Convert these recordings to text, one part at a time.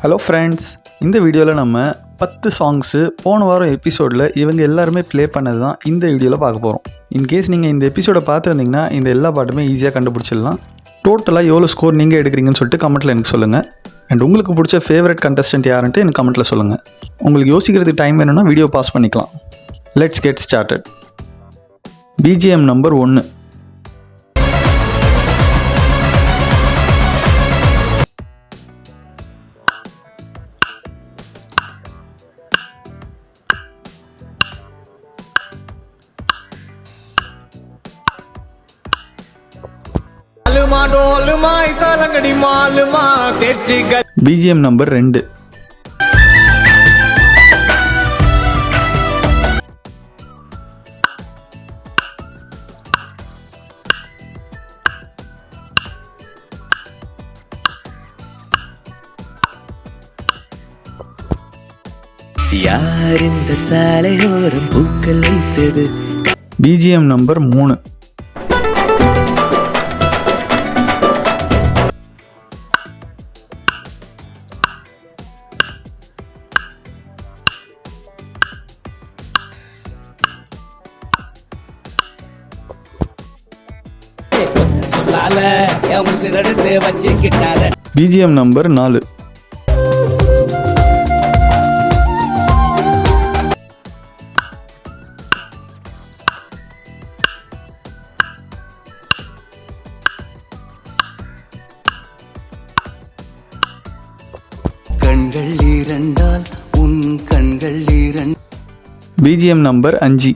Hello friends, இந்த வீடியோவில் நம்ம 10 சாங்ஸு போன வாரம் எபிசோடில் இவங்க எல்லாருமே ப்ளே பண்ணது தான் இந்த வீடியோவில் பார்க்க போகிறோம். இன்கேஸ் நீங்கள் இந்த எபிசோடை பார்த்துருந்தீங்கன்னா இந்த எல்லா பாட்டுமே ஈஸியாக கண்டுபிடிச்சிடலாம். டோட்டலாக எவ்வளோ ஸ்கோர் நீங்கள் எடுக்கிறீங்கன்னு சொல்லிட்டு கமெண்ட்டில் எனக்கு சொல்லுங்கள். அண்ட் உங்களுக்கு பிடிச்ச ஃபேவரட் கண்டஸ்டன்ட் யாருன்ட்டு எனக்கு கமெண்ட்டில் சொல்லுங்கள். உங்களுக்கு யோசிக்கிறதுக்கு டைம் வேணும்னா வீடியோ பாஸ் பண்ணிக்கலாம். Let's get started. BGM number 1. BGM number 2. யார் இந்த சாலையோரம் பூக்கள் வைத்தது? BGM number 3. BGM number 4. கண்கள் இரண்டால் உன் கண்கள் இரண்டு. BGM number 5.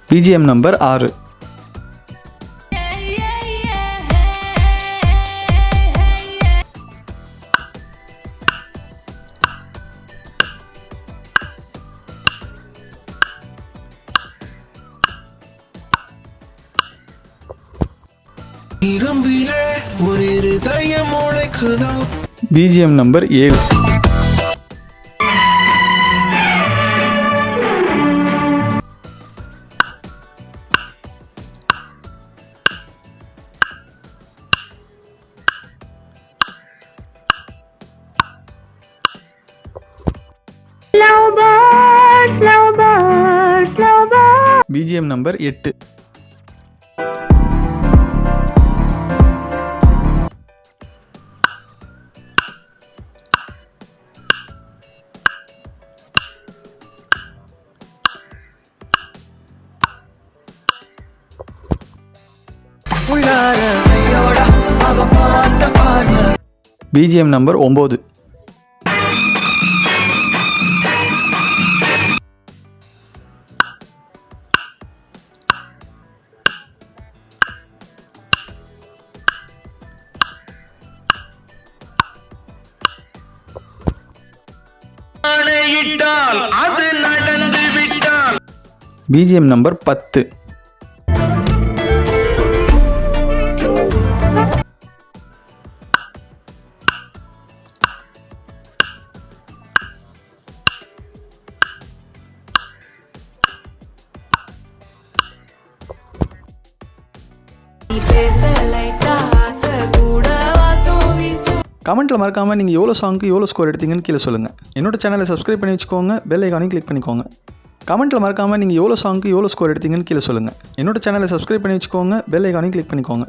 BGM number 6. BGM number 7. BGM number 8. BGM number 9. BGM number 10. கமெண்ட்டில் மறக்காமல் நீங்கள் எவ்வளோ சாங்க்கு எவ்வளோ ஸ்கோர் எடுத்தீங்கன்னு கீழே சொல்லுங்கள். என்னோட சேனலை சப்ஸ்கிரைப் பண்ணி வச்சுக்கோங்க. பெல் ஐக்கானையும் கிளிக் பண்ணிக்கோங்க. கமெண்ட்டில் மறக்காமல் நீங்கள் எவ்வளோ சாங்க்கு எவ்வளோ ஸ்கோர் எடுத்தீங்கன்னு கீழே சொல்லுங்கள். என்னோட சேனலை சப்ஸ்கிரைப் பண்ணி வச்சுக்கோங்க. பெல் ஐக்கானையும் கிளிக் பண்ணிக்கோங்க.